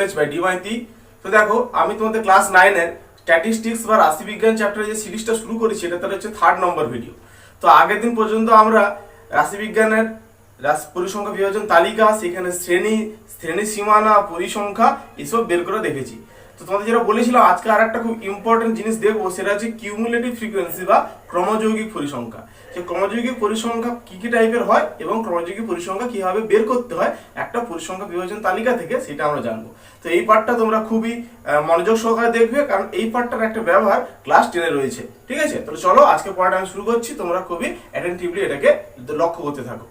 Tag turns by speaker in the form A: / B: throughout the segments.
A: Knowledge by D Maiti. তো দেখো আমি তোমাদের ক্লাস 9 এর স্ট্যাটিস্টিক্স বা রাশিবিজ্ঞান চ্যাপ্টারে যে সিরিজটা শুরু করেছি এটা তার হচ্ছে 3rd নম্বর ভিডিও। তো আগের দিন পর্যন্ত আমরা রাশিবিজ্ঞানের পরিসংখ্যা বিভাজন তালিকা, সেখানে শ্রেণী সীমানা, পরিসংখ্যা এসব বের করে দেখেছি। তো তোমাদের যেটা বলেছিলাম আজকে আর একটা খুব ইম্পর্টেন্ট জিনিস দেখবো, সেটা হচ্ছে কিউমুলেটিভ ফ্রিকোয়েন্সি বা ক্রমযৌগিক পরিসংখ্যা। যে ক্রমযৌগিক পরিসংখ্যা কি কি টাইপের হয় এবং ক্রমযৌগিক পরিসংখ্যা কিভাবে বের করতে হয় একটা পরিসংখ্যা বিভাজন তালিকা থেকে, সেটা আমরা জানবো। তো এই পার্টটা তোমরা খুবই মনোযোগ সহকারে দেখবে, কারণ এই পার্টটার একটা ব্যবহার ক্লাস 10-এ রয়েছে। ঠিক আছে, তাহলে চলো আজকে পড়াটা আমি শুরু করছি, তোমরা খুবই অ্যাটেন্টিভলি এটাকে লক্ষ্য করতে থাকো।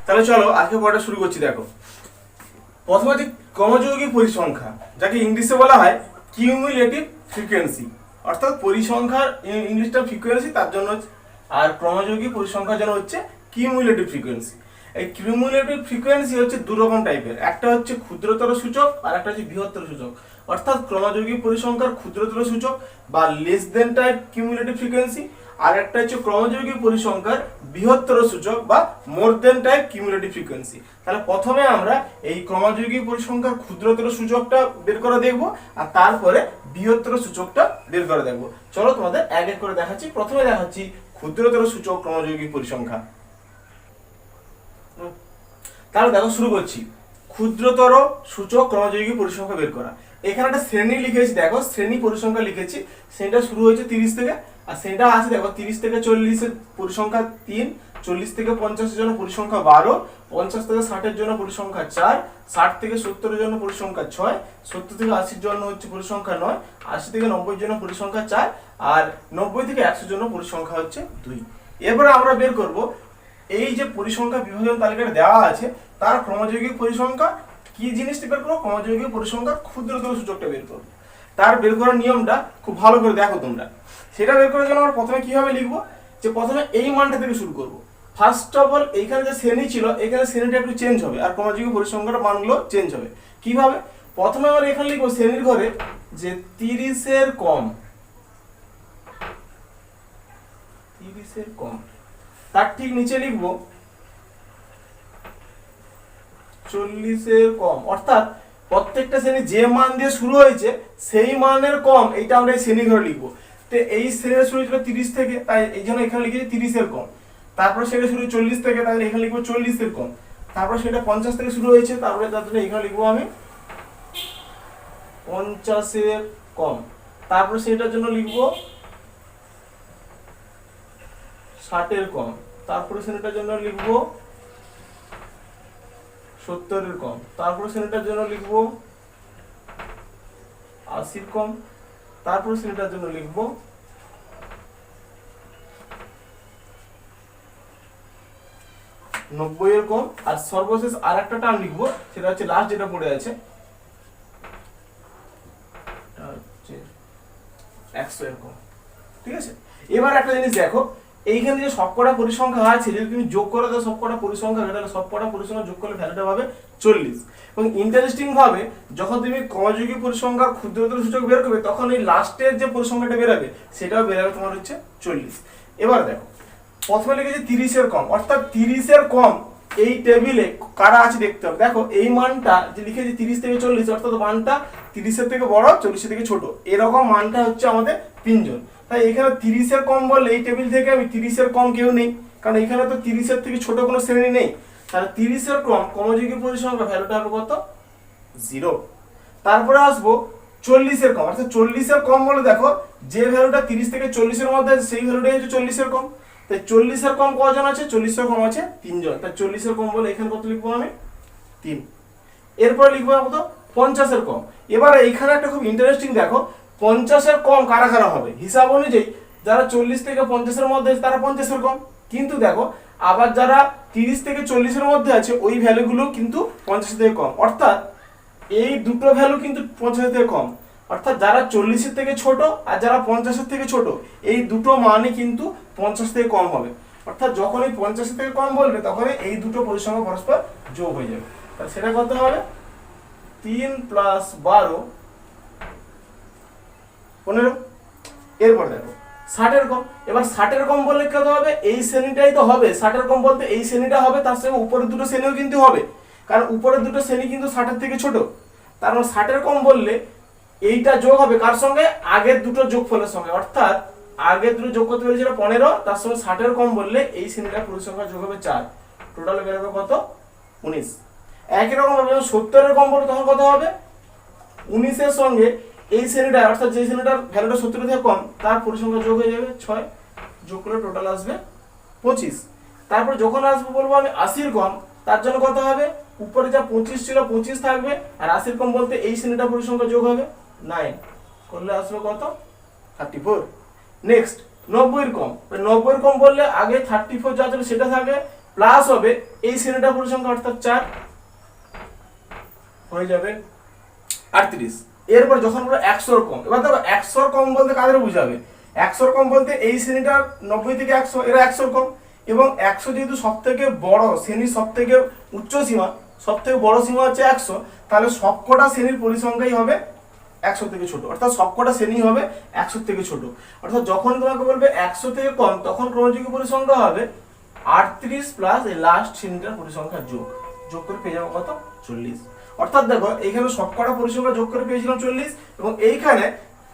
A: তাহলে চলো আজকে পড়াটা শুরু করছি। দেখো প্রথমে হচ্ছে ক্রমযৌগিক পরিসংখ্যা, যাকে ইংলিশে বলা হয় কিউমুলেটিভ ফ্রিকোয়েন্সি, অর্থাৎ পরিসংখ্যার ইংলিশটা ফ্রিকোয়েন্সি তার জন্য, আর ক্রমযৌগিক পরিসংখ্যার জন্য হচ্ছে কিউমুলেটিভ ফ্রিকোয়েন্সি। এই কিউমুলেটিভ ফ্রিকোয়েন্সি হচ্ছে দু রকম টাইপের, একটা হচ্ছে ক্ষুদ্রতর সূচক আর একটা হচ্ছে বৃহত্তর সূচক। অর্থাৎ ক্রমযৌগিক পরিসংখ্যার ক্ষুদ্রতর সূচক বা less than type cumulative frequency, আর একটা হচ্ছে ক্রমযৌগিক পরিসংখ্যার বৃহত্তর সূচক বা more than type cumulative frequency. তাহলে প্রথমে আমরা এই ক্রমযৌগিক পরিসংখ্যার ক্ষুদ্রতর সূচকটা বের করে দেখবো, আর তারপরে বৃহত্তর সূচকটা বের করে দেখবো। চলো তোমাদের এক এক করে দেখাচ্ছি। প্রথমে দেখাচ্ছি ক্ষুদ্রতর সূচক ক্রমযৌগিক পরিসংখ্যা। তাহলে দেখো শুরু করছি, ক্ষুদ্রতর সূচক ক্রমযৌগিক পরিসংখ্যা বের করা। এখানে একটা শ্রেণী লিখেছি, দেখো শ্রেণী পরিসংখ্যা লিখেছি। শ্রেণীটা শুরু হয়েছে 30 থেকে, আর শ্রেণীটা আছে দেখো 30 থেকে 40 এর পরিসংখ্যা 3, 40 থেকে 50 এর জন্য পরিসংখ্যা 12, 50 থেকে 60 এর জন্য পরিসংখ্যা 4, 60 থেকে 70 এর জন্য পরিসংখ্যা 6, 70 থেকে 80 এর জন্য হচ্ছে পরিসংখ্যা 9, 80 থেকে 90 এর জন্য পরিসংখ্যা 4, আর 90 থেকে 100 এর জন্য পরিসংখ্যা হচ্ছে 2। এরপরে আমরা বের করব এই যে পরিসংখ্যা বিভাজন তালিকাটা দেওয়া আছে তার ক্রমযৌগিক পরিসংখ্যা কি জিনিসটা বের করবো, ক্রমযৌগিক পরিসংখ্যার ক্ষুদ্রতর সূচকটা বের করবো। তার বের করার নিয়মটা খুব ভালো করে দেখো তোমরা। সেটা বের করার জন্য আমরা প্রথমে কিভাবে লিখবো, যে প্রথমে এই মানটা থেকে শুরু করবো। ফার্স্ট অফ অল এইখানে যে শ্রেণী ছিল, এখানে শ্রেণীটা একটু চেঞ্জ হবে আর ক্রমযৌগিক পরিসংখ্যার মানগুলো চেঞ্জ হবে। কিভাবে, প্রথমে আমরা এখানে লিখবো শ্রেণীর ঘরে যে 30-এর কম, 30-এর কম, তার ঠিক নিচে লিখবো 40-এর কম। অর্থাৎ প্রত্যেকটা শ্রেণী যে মান দিয়ে শুরু হয়েছে সেই মানের কম, এইটা আমরা এই শ্রেণী ঘরে লিখবো। তো এই শ্রেণীটা শুরু ছিল 30 থেকে, তাই এই জন্য এখানে লিখেছি 30-এর কম। তারপরে সেটা শুরু 40 থেকে, তাহলে এখানে লিখবো 40-এর কম। তারপরে সেটা 50 থেকে শুরু হয়েছে, তারপরে তার জন্য এখানে লিখবো আমি 50-এর কম। তারপরে সেটার জন্য লিখবো 60-এর কম। তারপরে শ্রেণীটার জন্য লিখবো 70-এর কম। তারপরে শ্রেণীটার জন্য লিখবো 80-এর কম। তারপরে শ্রেণীটার জন্য লিখবো 90-এর কম। আর সর্বশেষ আর একটা টার্ম লিখবো, সেটা হচ্ছে লাস্ট যেটা পড়ে আছে 100-এর কম। ঠিক আছে, এবার একটা জিনিস দেখো, এইখানে যে সবকটা পরিসংখ্যা আছে যদি তুমি যোগ করে দাও সবকটা পরিসংখ্যা, তাহলে সবকটা পরিসংখ্যা যোগ করলে ভ্যালুটা হবে 40। এবং ইন্টারেস্টিং ভাবে যখন তুমি ক্রমযৌগিক পরিসংখ্যার ক্ষুদ্রতর সূচক বের করবে, তখন এই লাস্টের যে পরিসংখ্যাটা বেরোবে সেটাও বেরোবে তোমার হচ্ছে 40। এবার দেখো প্রথমে লিখেছি 30-এর কম, অর্থাৎ 30-এর কম এই টেবিলে কারা আছে দেখতে হবে। দেখো এই মানটা যে লিখেছি 30 থেকে 40, অর্থাৎ মানটা 30-এর থেকে বড়, 40-এর থেকে ছোট, এরকম মানটা হচ্ছে আমাদের 3 জন। তাই এখানে 30-এর কম বললে এই টেবিল থেকে আমি 30-এর কম কেউ নেই, কারণ এখানে তো 30-এর থেকে ছোট কোনো শ্রেণী নেই। তাহলে 30-এর কম ক্রমযৌগিক পরিসংখ্যা ভ্যালুটা হবে কত, 0। তারপরে আসবো 40-এর কম, অর্থাৎ 40-এর কম বলে দেখো যে ভ্যালুটা 30 থেকে 40-এর মধ্যে আছে সেই ভ্যালুটাই হচ্ছে 40-এর কম। তাই 40-এর কম কজন আছে, 40-এর কম আছে 3 জন। তাই 40-এর কম বলে এখানে কত লিখবো আমি, 3। এরপরে লিখবো কত, 50-এর কম। এবার এইখানে একটা খুব ইন্টারেস্টিং দেখো, 50-এর কম কারা কারা হবে, হিসাব অনুযায়ী যারা 40 থেকে 50-এর মধ্যে আছে তারা 50-এর কম। কিন্তু দেখো আবার যারা 30 থেকে 40-এর মধ্যে আছে ওই ভ্যালুগুলো কিন্তু 50 থেকে কম, অর্থাৎ এই দুটো ভ্যালু কিন্তু 50 থেকে কম। অর্থাৎ যারা 40-এর থেকে ছোট আর যারা 50-এর থেকে ছোট, এই দুটো মানই কিন্তু 50 থেকে কম হবে। অর্থাৎ যখনই 50 থেকে কম বলবে তখন এই দুটো পরিসংখ্যা পরস্পর যোগ হয়ে যাবে। তাহলে সেটা কত হবে, 3 + 12 15। এরপর দেখো 60-এর কম। এবার 60-এর কম বললে কত হবে, এই শ্রেণীটাই তো হবে। 60-এর কম বলতে এই শ্রেণীটা হবে, তার সঙ্গে উপরের দুটো শ্রেণীও কিন্তু হবে, কারণ উপরের দুটো শ্রেণী কিন্তু 60-এর থেকে ছোট। তার মানে 60-এর কম বললে এইটা যোগ হবে কার সঙ্গে, আগের দুটো যোগফলের সঙ্গে, অর্থাৎ আগের দুটো যোগ করতে পেরেছিল 15, তার সঙ্গে 60-এর কম বললে এই শ্রেণীটার পরিসংখ্যা যোগ হবে 4, টোটাল বেরোবে কত, 19। একই রকম ভাবে 70-এর কম বললে তখন কত হবে, 19-এর সঙ্গে এই শ্রেণীটা অর্থাৎ যে শ্রেণীটার ভ্যালুটা 70 থেকে কম তার পরিসংখ্যা যোগ হয়ে যাবে 6, যোগ করলে টোটাল আসবে 25। তারপর যখন আসবে বলবো আমি 80-এর কম, তার জন্য কত হবে, উপরে যা 25 ছিল 25 থাকবে, আর 80-এর কম বলতে এই শ্রেণীটা পরিসংখ্যা যোগ হবে 9, করলে আসবে কত, 34। নেক্সট 90-এর কম, 90-এর কম বললে আগে 34 যা ছিল সেটা থাকবে, প্লাস হবে এই শ্রেণীটা পরিসংখ্যা অর্থাৎ 4, হয়ে যাবে 38। এরপর যখন আমরা 100-এর কম, এবার দেখো 100-এর কম বলতে কাদের বোঝাবে, 100-এর কম বলতে এই শ্রেণীটা 90 থেকে 100, এরা 100-এর কম, এবং 100 যেহেতু সব থেকে বড় শ্রেণীর সব থেকে উচ্চ সীমা, সব থেকে বড় সীমা হচ্ছে 100, তাহলে সবকটা শ্রেণীর পরিসংখ্যাই হবে 100 থেকে ছোট, অর্থাৎ সবকটা শ্রেণী হবে 100 থেকে ছোট। অর্থাৎ যখন তোমাকে বলবে 100 থেকে কম তখন ক্রমযোগী পরিসংখ্যা হবে 38 প্লাস এই লাস্ট শ্রেণীটার পরিসংখ্যা যোগ করে পেয়ে যাবো কত, 40। অর্থাৎ দেখো এইখানে সবকটা পরিসংখ্যা যোগ করে পেয়েছিলাম 40, এবং এইখানে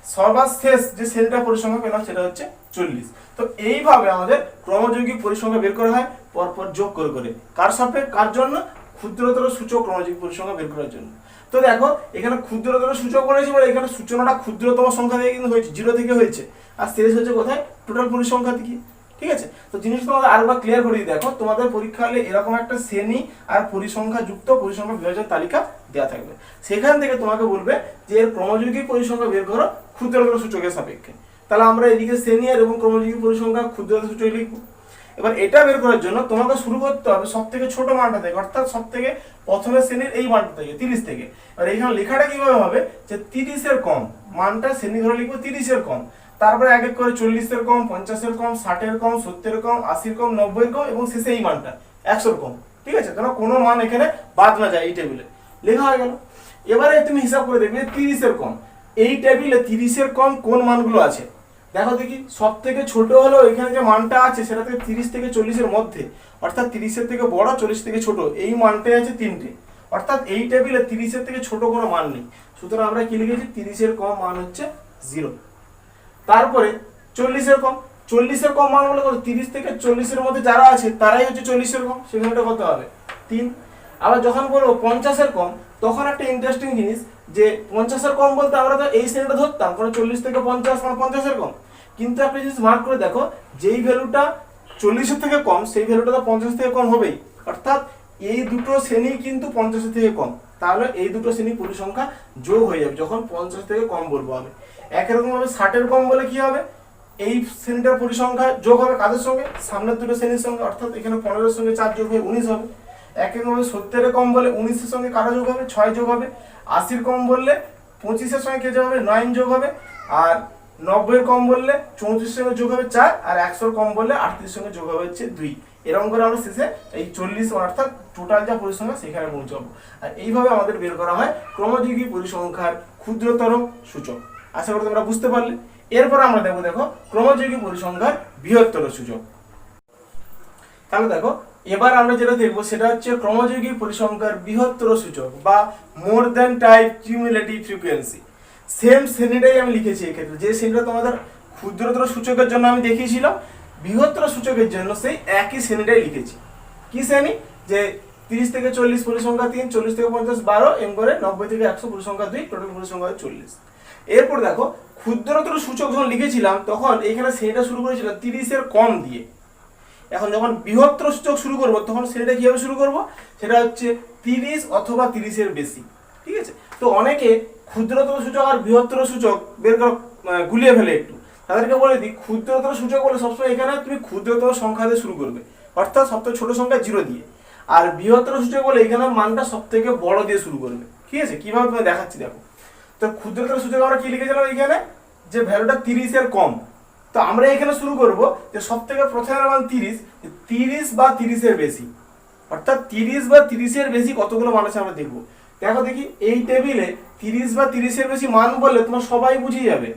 A: সর্বশেষ যে শ্রেণীটা পরিসংখ্যা পেলাম সেটা হচ্ছে 40। তো এইভাবে আমাদের ক্রমযৌগিক পরিসংখ্যা বের করা হয় পরপর যোগ করে করে, কার সাপেক্ষে, কার জন্য, ক্ষুদ্রতর সূচক ক্রমযৌগিক পরিসংখ্যা বের করার জন্য। তো দেখো এখানে ক্ষুদ্রতর সূচক বলেছি বলে এখানে সূচনাটা ক্ষুদ্রতম সংখ্যা থেকে কিন্তু হয়েছে, 0 থেকে হয়েছে, আর শেষ হচ্ছে কোথায়, টোটাল পরিসংখ্যা থেকে। ঠিক আছে, তো জিনিসটা তোমাদের আরেকবার ক্লিয়ার করে দিই। দেখো তোমাদের পরীক্ষা হলে এরকম একটা শ্রেণী আর পরিসংখ্যা যুক্ত পরিসংখ্যা বিভাজন তালিকা দেওয়া থাকবে, সেখান থেকে তোমাকে বলবে যে এর ক্রমযৌগিক পরিসংখ্যা বের করো ক্ষুদ্রতর সূচকের সাপেক্ষে। তাহলে আমরা এদিকে শ্রেণী আর এবং ক্রমযৌগিক পরিসংখ্যা ক্ষুদ্রতর সূচক লিখবো। এবার এটা বের করার জন্য তোমাকে শুরু করতে হবে সব থেকে ছোট মানটা থেকে, অর্থাৎ সব থেকে প্রথমের শ্রেণীর এই মানটা থেকে 30 থেকে। আর এখানে লেখাটা কিভাবে হবে, যে 30-এর কম মানটা শ্রেণী ধরে লিখবো 30-এর কম, তারপরে এক এক করে 40-এর কম, 50-এর কম, 60-এর কম, 70-এর কম, 80-এর কম, 90-এর কম, এবং শেষে এই মানটা 100-এর কম। ঠিক আছে, কারণ কোনো মান এখানে বাদ না যায়, এই টেবিলে লেখা হয়ে গেল। এবারে তুমি হিসাব করে দেখবে 30-এর কম, এই টেবিলে 30-এর কম কোন মানগুলো আছে দেখো দেখি। সব থেকে ছোট হলো এখানে যে মানটা আছে সেটা থেকে 30 থেকে 40-এর মধ্যে, অর্থাৎ 30-এর থেকে বড়, 40 থেকে ছোট, এই মানটাই আছে 3টে, অর্থাৎ এই টেবিলে 30-এর থেকে ছোট কোনো মান নেই। সুতরাং আমরা কি লিখেছি, 30-এর কম মান হচ্ছে 0। তারপরে 40-এর কম, 40-এর কম মান বলে কত, 30 থেকে 40-এর মধ্যে যারা আছে তারাই হচ্ছে 40-এর কম, সেখানেটা কত হবে 3। আবার যখন বলবো 50-এর কম, তখন একটা ইন্টারেস্টিং জিনিস যে 50-এর কম বলতে আমরা তো এই শ্রেণীটা ধরতাম, কারণ 40 থেকে 50 মানে 50-এর কম, কিন্তু একটা জিনিস মার্ক করে দেখো, যেই ভ্যালুটা 40-এর থেকে কম সেই ভ্যালুটা তো 50 থেকে কম হবেই, অর্থাৎ এই দুটো শ্রেণী কিন্তু 50 থেকে কম, তাহলে এই দুটো শ্রেণী পরিসংখ্যা যোগ হয়ে যাবে যখন 50 থেকে কম বলবো আমি। একই রকম ভাবে 60-এর কম বলে কি হবে, এই শ্রেণীটার পরিসংখ্যা যোগ হবে কাদের সঙ্গে, সামনের দুটো শ্রেণীর সঙ্গে, অর্থাৎ এখানে 15-এর সঙ্গে 4 যোগ হয়ে 19 হবে। একই রকম 70-এর কম বলে 19-এর সঙ্গে কারা যোগ হবে, 6 যোগ হবে। 80-এর কম বললে 25-এর সঙ্গে কে যোগ হবে, 9 যোগ হবে। আর 90-এর কম বললে 34-এর সঙ্গে যোগ হবে 4, আর 100-এর কম বললে 38-এর সঙ্গে যোগ হবে হচ্ছে 2। এরকম করে আমরা শেষে এই 40 অর্থাৎ টোটাল যা পরিসংখ্যা সেখানে পৌঁছাবো। আর এইভাবে আমাদের বের করা হয় ক্রমযোগী পরিসংখ্যার ক্ষুদ্রতর সূচক। আশা করি তোমরা বুঝতে পারলে। এরপর আমরা দেখো ক্রমযোগী পরিসংখ্যার বৃহত্তর সূচক। তাহলে দেখো এবার আমরা যেটা দেখবো সেটা হচ্ছে ক্রমযোগী পরিসংখ্যার বৃহত্তর সূচক বা more than type cumulative frequency. Same শ্রেণীটাই আমি লিখেছি এক্ষেত্রে, যে শ্রেণীটা তোমাদের ক্ষুদ্রতর সূচকের জন্য আমি দেখিয়েছিলাম, বৃহত্তর সূচকের জন্য সেই একই শ্রেণীটাই লিখেছি। কি শ্রেণী, যে 30 থেকে 40 পরিসংখ্যা 3, 40 থেকে 50 12, এম করে 90 থেকে 100 পরিসংখ্যা 2, টোটাল পরিসংখ্যা 40। এরপর দেখো ক্ষুদ্রতর সূচক যখন লিখেছিলাম তখন এইখানে শ্রেণীটা শুরু করেছিলাম 30-এর কম দিয়ে। এখন যখন বৃহত্তর সূচক শুরু করব তখন শ্রেণীটা কিভাবে শুরু করব, সেটা হচ্ছে 30 অথবা 30-এর বেশি। ঠিক আছে, তো অনেকে ক্ষুদ্রতর সূচক আর বৃহত্তর সূচক বের করা গুলিয়ে ফেলে একটু, তাদেরকে বলে দিই ক্ষুদ্রতর সূচক বলে সবসময় এখানে তুমি ক্ষুদ্রতর সংখ্যা দিয়ে শুরু করবে, অর্থাৎ সবথেকে ছোট সংখ্যা 0 দিয়ে। আর বৃহত্তর সূচক বলে এখানে মানটা সব থেকে বড় দিয়ে শুরু করবে। ঠিক আছে, কিভাবে তুমি দেখাচ্ছি দেখো। তো ক্ষুদ্রতর সূচক আমরা কি লিখেছিলাম এখানে, যে ভ্যালুটা 30-এর কম। তো আমরা এখানে শুরু করব যে সব থেকে প্রথমের মান 30 বা 30-এর বেশি, অর্থাৎ 30 বা 30-এর বেশি কতগুলো মান আছে আমরা দেখব। দেখো দেখি এই টেবিলে 30 বা 30-এর বেশি মান বললে তোমার সবাই বুঝে যাবে,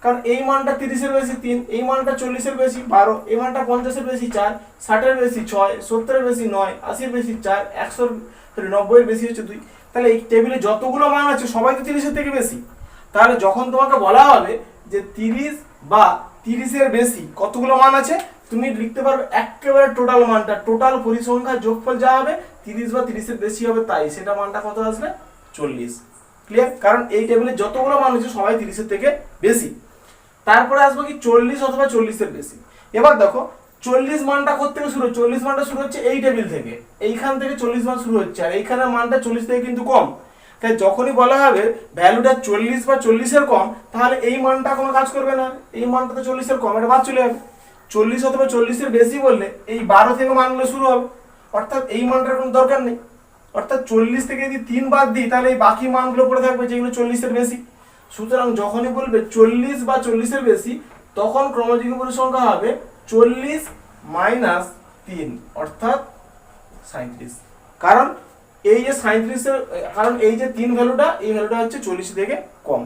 A: কারণ এই মানটা 30-এর বেশি 3, এই মানটা 40-এর বেশি 12, এই মানটা 50-এর বেশি 4, 60-এর বেশি 6, 70-এর বেশি 9, 80-এর বেশি 4, 90-এর বেশি হচ্ছে 2। তাহলে এই টেবিলে যতগুলো মান আছে সবাই তো 30-এর থেকে বেশি। তাহলে যখন তোমাকে বলা হবে যে 30 বা 30-এর বেশি কতগুলো মান আছে, তুমি লিখতে পারবে একেবারে টোটাল মানটা, টোটাল পরিসংখ্যার যোগফল যা হবে 30 বা 30-এর বেশি হবে তাই সেটা মানটা কত আসবে 40। ক্লিয়ার? কারণ এই টেবিলে যতগুলো মান আছে সবাই 30-এর থেকে বেশি। তারপরে আসবে কি 40 অথবা 40-এর বেশি। এবার দেখো 40 মানটা কোথা থেকে শুরু? 40 মানটা শুরু হচ্ছে এই টেবিল থেকে, এইখান থেকে 40 মান শুরু হচ্ছে, আর এইখানে মানটা 40 থেকে কিন্তু কম। তাই যখনই বলা হবে ভ্যালুটা 40 বা 40-এর কম, তাহলে এই মানটা কোনো কাজ করবে না, এই মানটা তো 40-এর কম, এটা বাদ চলে যাবে। 40 অথবা 40-এর বেশি বললে এই 12 থেকে মানগুলো শুরু হবে, অর্থাৎ এই মানটার কোনো দরকার নেই। অর্থাৎ 40 থেকে যদি 3 বাদ দিই তাহলে এই বাকি মানগুলো পড়ে থাকবে যেগুলো 40-এর বেশি। সুতরাং যখনই বলবে 40 বা 40-এর বেশি তখন ক্রমযুগ্ম পরিসংখ্যা হবে 40 মাইনাস 3 অর্থাৎ 37। কারণ এই যে 37-এর, কারণ এই যে 3 ভ্যালুটা, এই ভ্যালুটা হচ্ছে 40 থেকে কম।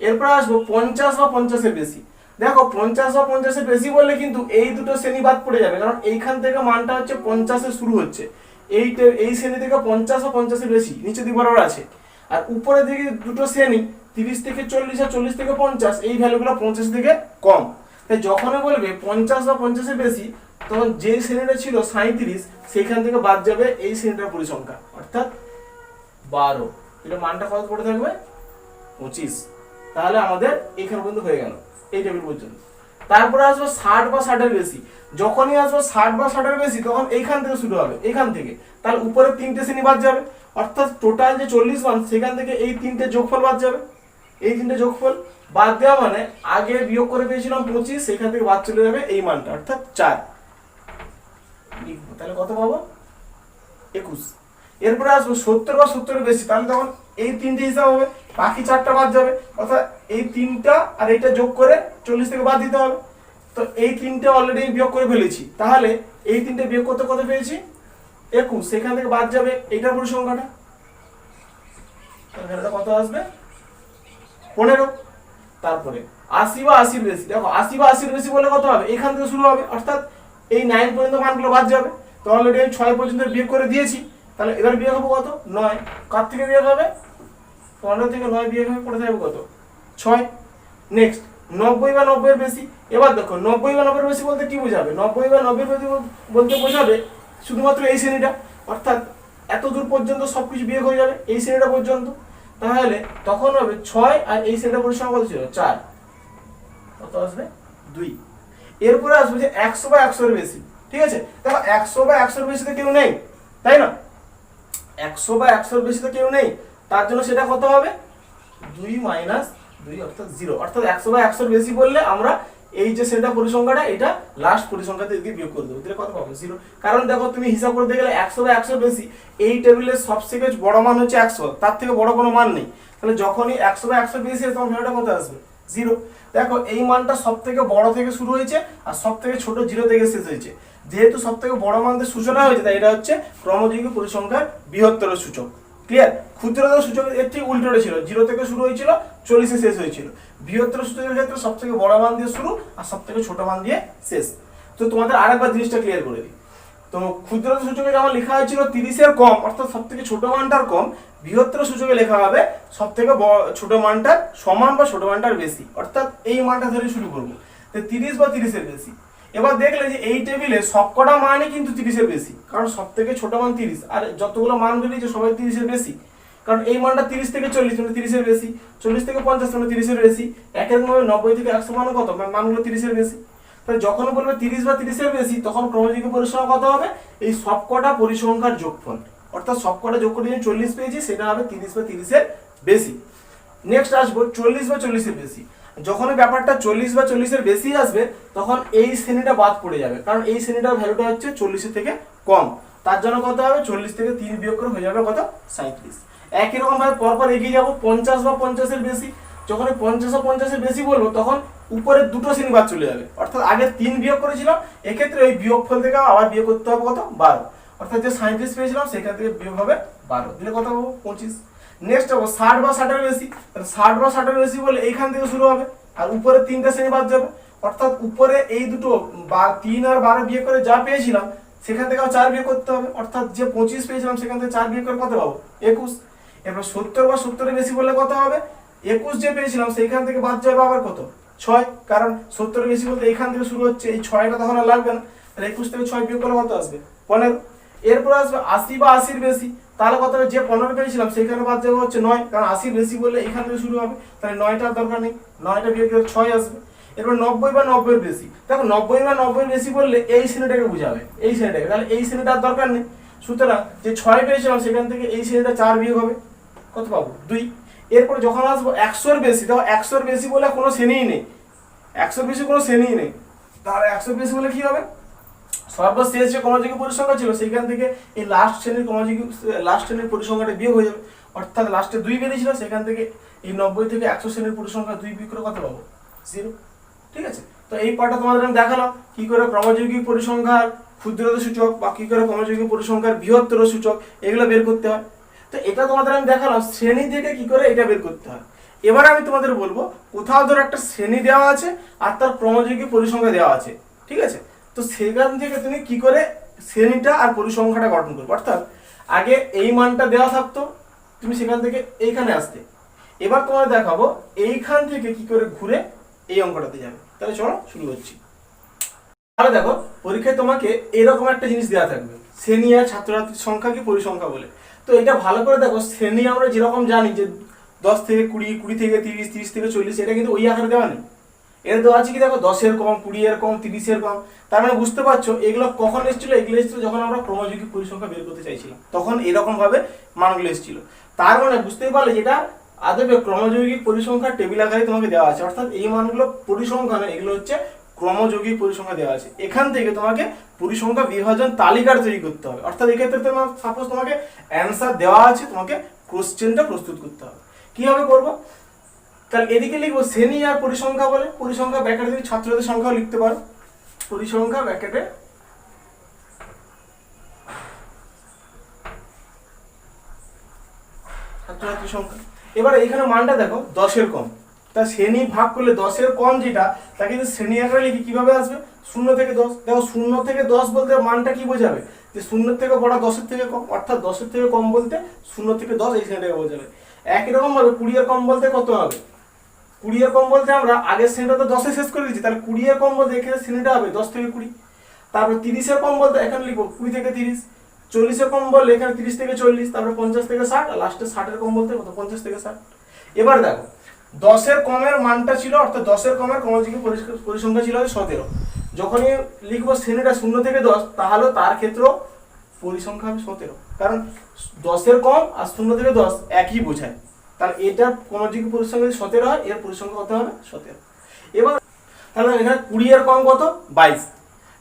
A: এরপর আসবো 50 বা 50-এর বেশি। দেখো 50 বা 50-এর বেশি বললে কিন্তু এই দুটো শ্রেণী বাদ পড়ে যাবে, কারণ এইখান থেকে মানটা হচ্ছে 50-এ শুরু হচ্ছে, এই শ্রেণী থেকে 50 বা 50-এর বেশি নিচে দিক বরাবর আছে, আর উপরের দিকে দুটো শ্রেণী 30 থেকে 40 আর 40 থেকে 50, এই ভ্যালুগুলো 50 থেকে কম। তাই যখনই বলবে 50 বা 50-এর বেশি তখন যে শ্রেণীটা ছিল 37 সেখান থেকে বাদ যাবে এই শ্রেণীটার পরিসংখ্যা অর্থাৎ 12, এটা মানটা কত পড়ে থাকবে 25। তাহলে আমাদের এখানে পর্যন্ত হয়ে গেল এই টেবিল পর্যন্ত। তারপরে আসবে 60 বা 60-এর বেশি। যখনই আসবে 60 বা 60-এর বেশি তখন এইখান থেকে শুরু হবে, এইখান থেকে, তাহলে উপরে 3টে শ্রেণী বাদ যাবে, অর্থাৎ টোটাল যে 40 মান সেখান থেকে এই 3টে যোগফল বাদ যাবে। এই 3টে যোগফল বাদ দেওয়া মানে আগে বিয়োগ করে পেয়েছিলাম 25, সেখান থেকে বাদ চলে যাবে এই মানটা অর্থাৎ 4। তাহলে কত পাবো 21। এরপরে আসবো 70 বা 70-এর বেশি, তাহলে তখন এই 3টে হিসাব হবে, বাকি 4টা বাদ যাবে, অর্থাৎ এই 3টা আর এইটা যোগ করে 40 থেকে বাদ দিতে হবে। তো এই 3টে অলরেডি বিয়োগ করে ফেলেছি, তাহলে এই 3টে বিয়োগ করতে কত পেয়েছি 21, সেখান থেকে বাদ যাবে এইটার পরিসংখ্যাটা, তাহলে কত আসবে 15। তারপরে 80 বা 80-এর বেশি। দেখো 80 বা 80-এর বেশি বলে কত হবে, এখান থেকে শুরু হবে, অর্থাৎ এই 9 পর্যন্ত মানগুলো বাদ যাবে। তো অলরেডি আমি 6 পর্যন্ত বিয়োগ করে দিয়েছি, তাহলে এবার বিয়োগ হবে কত 9। কার থেকে বিয়োগ হবে 15 থেকে 9 বিয়োগ হবে, পড়ে থাকবে কত 6। নেক্সট 90 বা 90-এর বেশি। এবার দেখো 90 বা 90-এর বেশি বলতে কি বোঝাবে, 90 বা 90-এর বেশি বলতে বোঝাবে শুধুমাত্র এই শ্রেণীটা, অর্থাৎ এত দূর পর্যন্ত সবকিছু বিয়োগ হয়ে যাবে এই শ্রেণীটা পর্যন্ত। তাহলে তখন হবে 6 আর এই শ্রেণীটা পরিসংখ্যা কত ছিল 4, কত আসবে 2। এরপরে আসবে যে 100 বা 100-এর বেশি। ঠিক আছে, দেখো 100 বা 100-এর বেশিতে কেউ নেই, তাই না? 100 বা 100-এর বেশিতে কেউ নেই, তার জন্য সেটা কত হবে 2 মাইনাস 2 অর্থাৎ 0। অর্থাৎ 100 বা 100-এর বেশি বললে আমরা এই যে সেটা পরিসংখ্যাটা এটা লাস্ট পরিসংখ্যাতে দিয়ে বিয়োগ করে দেবো, তাহলে কত পাবো 0। কারণ দেখো তুমি হিসাব করতে গেলে 100 বা 100-এর বেশি, এই টেবিলের সবথেকে বড় মান হচ্ছে 100, তার থেকে বড় কোনো মান নেই। তাহলে যখনই 100 বা 100-এর বেশি তখন ভ্যালুটা কত আসবে 0। দেখো এই মানটা সব থেকে বড় থেকে শুরু হয়েছে আর সব থেকে ছোট 0 থেকে শেষ হয়েছে, যেহেতু সব থেকে বড় মান দিয়ে সূচনা হয়েছে তাই এটা হচ্ছে ক্রমযুগ্ম পরিসংখ্যার বৃহত্তর সূচক। ক্লিয়ার? ক্ষুদ্রতর সূচক এর ঠিক উল্টোটা ছিল, 0 থেকে শুরু হয়েছিল 40-এ শেষ হয়েছিল। বৃহত্তর সূচকের ক্ষেত্রে সব থেকে বড় মান দিয়ে শুরু আর সব থেকে ছোট মান দিয়ে শেষ। তো তোমাদের আরেকবার জিনিসটা ক্লিয়ার করে দিই। তো ক্ষুদ্রতর সূচকে যেমন লেখা হয়েছিল 30-এর কম অর্থাৎ সব থেকে ছোট মানটার কম, বৃহত্তর সূচকে লেখা হবে সব থেকে ছোট মানটার সমান বা ছোট মানটার বেশি, অর্থাৎ এই মানটা ধরে শুরু করবো। তো 30 বা 30-এর বেশি। এবার দেখলে যে এই টেবিলে সবকটা মানই কিন্তু 30-এর বেশি, কারণ সব থেকে ছোট মান 30 আর যতগুলো মান বেরিয়েছে সবাই 30-এর বেশি। কারণ এই মানটা 30 থেকে 40 মানে 30-এর বেশি, 40 থেকে 50 মানে 30-এর বেশি, একইরকমভাবে 90 থেকে 100 মানে কত মানগুলো 30-এর বেশি। তাহলে যখন বলবে 30 বা 30-এর বেশি তখন ক্রমযুগ্ম পরিসংখ্যা কত হবে এই সবকটা পরিসংখ্যার যোগফল, অর্থাৎ সবকটা যোগ করে 40 পেয়েছি সেটা হবে 30 বা 30-এর বেশি। নেক্সট আসবো 40 বা 40-এর বেশি। যখন ব্যাপারটা 40 বা 40-এর বেশি আসবে তখন এই শ্রেণীটা বাদ পড়ে যাবে, কারণ এই শ্রেণীটার ভ্যালুটা হচ্ছে 40-এর থেকে কম, তার জন্য কত হবে 40 থেকে 3 বিয়োগ করে হয়ে যাবে কত 37। একই রকম ভাবে পরপর এগিয়ে যাবো 50 বা 50-এর বেশি। যখন 50 বা 50-এর বেশি বলবো তখন উপরের দুটো শ্রেণী বাদ চলে যাবে, অর্থাৎ আগে 3 বিয়োগ করেছিলাম, এক্ষেত্রে ওই বিয়োগফল থেকে আবার বিয়োগ করতে হবে কত 12, অর্থাৎ যে 37 পেয়েছিলাম সেখান থেকে বিয়োগ হবে 12, দিলে কত পাবো 25। নেক্সট হবো 60 বা 60-এর বেশি। 60 বা 60-এর বেশি বলে এইখান থেকে শুরু হবে আর উপরে 3টা শ্রেণী বাদ যাবে, অর্থাৎ উপরে এই দুটো 3 আর 12 বিয়োগ করে যা পেয়েছিলাম সেখান থেকে 4 বিয়োগ করতে হবে, অর্থাৎ যে 25 পেয়েছিলাম সেখান থেকে 4 বিয়োগ করে কত পাবো 21। এরপর 70 বা 70-এর বেশি বললে কত হবে, 21 যে পেয়েছিলাম সেইখান থেকে বাদ যাবে আবার কত, 6, কারণ 70-এর বেশি বলতে এইখান থেকে শুরু হচ্ছে, এই 6টা তখন আর লাগবে না, তাহলে 21 থেকে 6 বিয়োগ করলে কত আসবে, 15। এরপর আসবে 80 বা 80-এর বেশি, তাহলে কত হবে, যে 15 পেয়েছিলাম সেইখানে বাদ যাবে হচ্ছে 9, কারণ 80-এর বেশি বললে এইখান থেকে শুরু হবে, তাহলে 9টার দরকার নেই, 9টা বিয়োগ করে 6 আসবে। এরপর 90 বা 90-এর বেশি, দেখো 90 বা 90-এর বেশি বললে এই শ্রেণীটাকে বুঝাবে, এই শ্রেণীটাকে, তাহলে এই শ্রেণীটার দরকার নেই, সুতরাং যে 6 পেয়েছিলাম সেখান থেকে এই শ্রেণীটা 4 বিয়োগ হবে, কত পাবো, 2। এরপর যখন আসবো 100-এর বেশি, দেখো 100-এর বেশি বলে কোনো শ্রেণীই নেই, 100-এর বেশি কোনো শ্রেণীই নেই, তাহলে 100-এর বেশি বলে কি হবে, সর্বশেষ যে ক্রমযোগী পরিসংখ্যা ছিল সেইখান থেকে এই লাস্ট শ্রেণীর পরিসংখ্যাটা বিয়োগ হয়ে যাবে, অর্থাৎ লাস্টে 2 বেরিয়েছিল, সেখান থেকে এই 90 থেকে 100 শ্রেণীর পরিসংখ্যা 2 বিয়োগ করে কত পাবো, 0। ঠিক আছে, তো এই পার্টটা তোমাদের আমি দেখালাম কি করে ক্রমযোগী পরিসংখ্যার ক্ষুদ্রতর সূচক বা কি করে ক্রমযোগী পরিসংখ্যার বৃহত্তর সূচক এগুলো বের করতে হয়। তো এটা তোমাদের আমি দেখালাম শ্রেণী থেকে কি করে এটা বের করতে হয়। এবার আমি তোমাদের বলবো, কোথাও ধরো একটা শ্রেণী দেওয়া আছে আর তার ক্রমযোগী পরিসংখ্যা দেওয়া আছে, ঠিক আছে, তো সেখান থেকে তুমি কি করে শ্রেণীটা আর পরিসংখ্যাটা গঠন করবে, অর্থাৎ আগে এই মানটা দেওয়া থাকতো, তুমি সেখান থেকে এইখানে আসতে, এবার তোমাদের দেখাবো এইখান থেকে কি করে ঘুরে এই অঙ্কটাতে যাবে। তাহলে চলো শুরু করছি। তাহলে দেখো পরীক্ষায় তোমাকে এরকম একটা জিনিস দেওয়া থাকবে, শ্রেণী আর ছাত্রছাত্রীর সংখ্যা কি পরিসংখ্যা বলে। তো এটা ভালো করে দেখো, শ্রেণী আমরা যেরকম জানি যে 10 থেকে 20, 20 থেকে 30, 30 থেকে 40, এটা কিন্তু ওই আকারে দেওয়া নেই, এটা দেওয়া আছে কি দেখো 10-এর কম, 20-এর কম, 30-এর কম। তার মানে বুঝতে পারছো এগুলো কখন এসেছিল, এগুলো এসেছিল যখন আমরা ক্রমযোগী পরিসংখ্যা বের করতে চাইছিলাম, তখন এরকম ভাবে মানগুলো এসেছিল। তার মানে বুঝতেই পারলে যেটা আদবে ক্রমযৌগিক পরিসংখ্যার টেবিল আকারে তোমাকে দেওয়া আছে, অর্থাৎ এই মানগুলো পরিসংখ্যা না, এগুলো হচ্ছে ক্রমযৌগিক পরিসংখ্যা দেওয়া আছে। এখান থেকে তোমাকে পরিসংখ্যা বিভাজন তালিকার তৈরি করতে হবে, অর্থাৎ এক্ষেত্রে তোমার সাপোজ তোমাকে অ্যান্সার দেওয়া আছে, তোমাকে কোশ্চেনটা প্রস্তুত করতে হবে। কিভাবে করবো, তাহলে এদিকে লিখবো শ্রেণী আর পরিসংখ্যা বলে, পরিসংখ্যা ব্র্যাকেটে তুমি ছাত্রদের সংখ্যাও লিখতে পারো, পরিসংখ্যা ব্র্যাকেটে ছাত্রছাত্রী সংখ্যা। এবার এইখানে মানটা দেখো 10-এর কম, তা শ্রেণী ভাগ করলে 10-এর কম যেটা তাকে যদি শ্রেণী আকারে লিখি কিভাবে আসবে, 0 থেকে 10। দেখো 0 থেকে 10 বলতে মানটা কি বোঝাবে, যে 0-এর থেকে বড় 10-এর থেকে কম, অর্থাৎ 10-এর থেকে কম বলতে 0 থেকে 10 এই শ্রেণীটাকে বোঝাবে। একই রকম ভাবে 20-এর কম বলতে কত হবে, 20-এর কম বলতে আমরা আগের শ্রেণীটা তো 10-এ শেষ করে দিচ্ছি, তাহলে 20-এর কম বলতে এখানে শ্রেণীটা হবে 10 থেকে 20। তারপর 30-এর কম বলতে এখানে লিখবো 20 থেকে 30। 40-এর কম বললে এখানে 30 থেকে 40, তারপর 50 থেকে 60, আর লাস্টে 60-এর কম বলতে কত, 50 থেকে 60। এবার দেখো 10-এর কমের মানটা ছিল, অর্থাৎ 10-এর কমের ক্রমযোগী পরিসংখ্যা ছিল 17। যখনই লিখবো শ্রেণীটা 0 থেকে 10, তাহলে তার ক্ষেত্রে পরিসংখ্যা হবে 17, কারণ 10-এর কম আর 0 থেকে 10 একই বোঝায়। তাহলে এটা ক্রমযোগী পরিসংখ্যা যদি 17 হয়, এর পরিসংখ্যা কত হবে, 17। এবার তাহলে এখানে 20-এর কম কত, 22,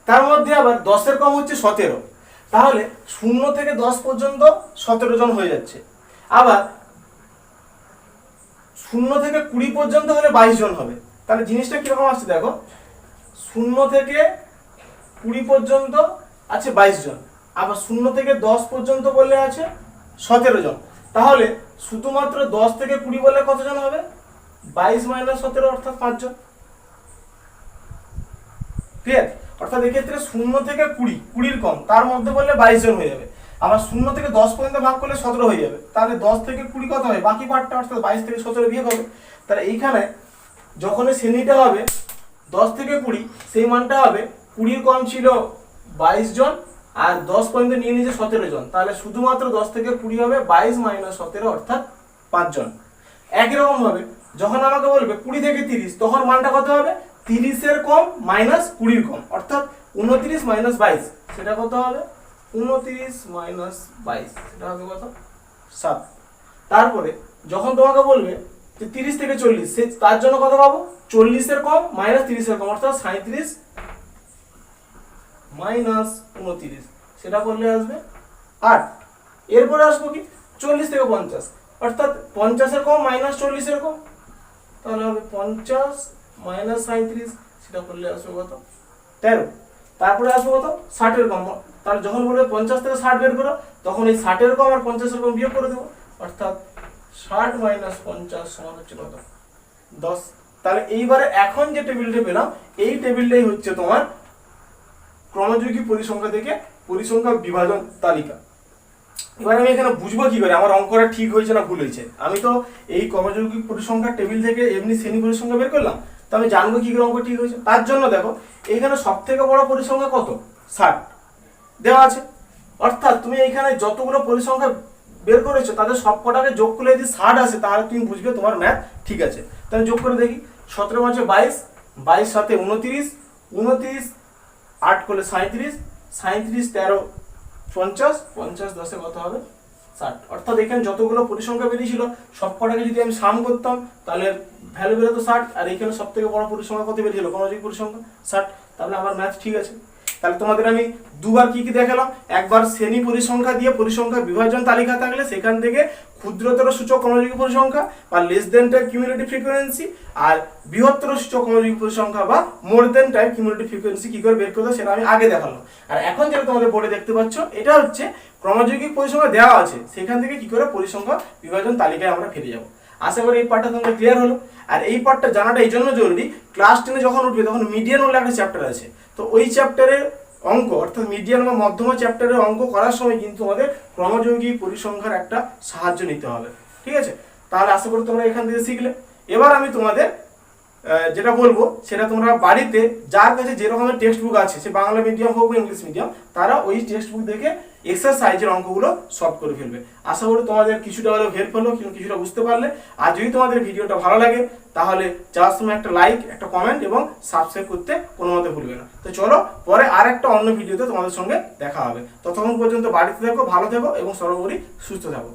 A: তার মধ্যে আবার 10-এর কম হচ্ছে 17, তাহলে 0 থেকে 10 পর্যন্ত 17 জন হয়ে যাচ্ছে। আবার 0 থেকে 20 পর্যন্ত হলে 22 জন হবে। তাহলে জিনিসটা কিরকম আসছে দেখো, 0 থেকে 20 পর্যন্ত আছে 22 জন, আবার 0 থেকে 10 পর্যন্ত বললে আছে 17 জন। তাহলে শুধুমাত্র 10 থেকে 20 বললে কতজন হবে, 22 - 17, অর্থাৎ 5 জন। ক্লিয়ার, অর্থাৎ এক্ষেত্রে 0 থেকে 20, 20-এর কম তার মধ্যে বললে 22 জন হয়ে যাবে। আবার 0 থেকে 10 পর্যন্ত ভাগ করলে 17 হয়ে যাবে, তাহলে 10 থেকে 20 কত হবে, বাকি পার্টটা অর্থাৎ 22 থেকে 17 বিয়োগ হবে। তাহলে এইখানে যখন শ্রেণীটা হবে 10 থেকে 20, সেই মানটা হবে 20-এর কম ছিল 22 জন, আর 10 পর্যন্ত নিয়ে নিয়েছে 17 জন, তাহলে শুধুমাত্র 10 থেকে 20 হবে 22 - 17, অর্থাৎ 5 জন। একই রকম ভাবে যখন আমাকে বলবে 20 থেকে 30, তখন মানটা কত হবে, 30-এর কম মাইনাস 20-এর কম, অর্থাৎ 29 - 22, সেটা কত হবে, 29 - 22, সেটা হবে কত, 7। তারপরে যখন তোমাকে বলবে যে 30 থেকে 40, সে তার জন্য কত পাবো, 40-এর কম মাইনাস 30-এর কম, অর্থাৎ 37 - 29, সেটা করলে আসবে 8। এরপরে আসবো কি 40 থেকে 50, অর্থাৎ 50-এর কম মাইনাস 40-এর কম, তাহলে হবে 50 - 37, সেটা করলে আসবে কত, 13। তারপরে আসবো কত, 60-এর কম, তাহলে যখন বলবে 50 থেকে 60 বের করো, তখন এই 60-এর কম আর 50-এর কম বিয়োগ করে দেবো, অর্থাৎ 60 - 50 সমান হচ্ছে কত, 10। তাহলে এইবারে এখন যে টেবিলটা পেলাম, এই টেবিলটাই হচ্ছে তোমার ক্রমযোগী পরিসংখ্যা থেকে পরিসংখ্যা বিভাজন তালিকা। এবার আমি এখানে বুঝবো কি করে আমার অঙ্কটা ঠিক হয়েছে না ভুল হয়েছে? আমি তো এই ক্রমযৌগিক পরিসংখ্যার টেবিল থেকে এমনি শ্রেণী পরিসংখ্যা বের করলাম, তো আমি জানবো কি করে অঙ্ক ঠিক হয়েছে। তার জন্য দেখো এইখানে সব থেকে বড় পরিসংখ্যা কত, 60 দেওয়া আছে। অর্থাৎ তুমি এইখানে যতগুলো পরিসংখ্যা বের করেছো তাদের সব কটাকে যোগ করলে যদি 60 আসে তাহলে তুমি বুঝবে তোমার ম্যাথ ঠিক আছে। তাহলে যোগ করে দেখি, 17 5 22, 22 7 29, 29 8 করলে 37, 37 13 50, 50 10 কত হবে 60। অর্থাৎ এখানে যতগুলো পরিসংখ্যা বেরিয়েছিল সব কটাকে যদি আমি সাম করতাম তাহলে ভ্যালু বেরোতো 60, আর এখানে সব থেকে বড় পরিসংখ্যা কত বেরিয়েছিল, ক্রমযৌগিক পরিসংখ্যা 60। তাহলে আমার ম্যাথ ঠিক আছে। তাহলে তোমাদের আমি দুবার কি কি দেখালাম, একবার শ্রেণী পরিসংখ্যা দিয়ে পরিসংখ্যা বিভাজন তালিকা থাকলে সেখান থেকে ক্ষুদ্রতর সূচক ক্রমযৌগিক পরিসংখ্যা বা less than type cumulative frequency, আর বৃহত্তর সূচক ক্রমযৌগিক পরিসংখ্যা বা more than type cumulative frequency কি করে বের করতে সেটা আমি আগে দেখালাম। আর এখন যেটা তোমাদের বোর্ডে দেখতে পাচ্ছ এটা হচ্ছে ক্রমযৌগিক পরিসংখ্যা দেওয়া আছে, সেখান থেকে কি করে পরিসংখ্যা বিভাজন তালিকায় আমরা ফিরে যাব। আশা করি এই পার্টটা তোমাদের ক্লিয়ার হলো। আর এই পার্টটা জানাটা এই জন্য জরুরি, ক্লাস 10 যখন উঠবে তখন মিডিয়ান বলে একটা চ্যাপ্টার আছে, তো ওই চ্যাপ্টারের অঙ্ক অর্থাৎ মিডিয়ান বা মধ্যমা চ্যাপ্টারের অঙ্ক করার সময় কিন্তু আমাদের ক্রমযৌগিক পরিসংখ্যার একটা সাহায্য নিতে হবে, ঠিক আছে? তাহলে আশা করি তোমরা এখান থেকে শিখলে। এবার আমি তোমাদের যেটা বলবো সেটা তোমরা বাড়িতে যার কাছে যে রকমের টেক্সট বুক আছে, সে বাংলা মিডিয়াম হোক বা ইংলিশ মিডিয়াম, তারা ওই টেক্সট বুক দেখে এক্সারসাইজের অঙ্কগুলো সলভ করে ফেলবে। আশা করি তোমাদের কিছুটা হলেও হেল্প হলো, কিছুটা বুঝতে পারলে। আর যদি তোমাদের ভিডিওটা ভালো লাগে তাহলে যাওয়ার সময় একটা লাইক, একটা কমেন্ট এবং সাবস্ক্রাইব করতে কোনো মতে ভুলবে না। তো চলো পরে আর একটা অন্য ভিডিওতে তোমাদের সঙ্গে দেখা হবে। ততক্ষণ পর্যন্ত বাড়িতে থাকো, ভালো থেকো এবং সর্বোপরি সুস্থ থাকো।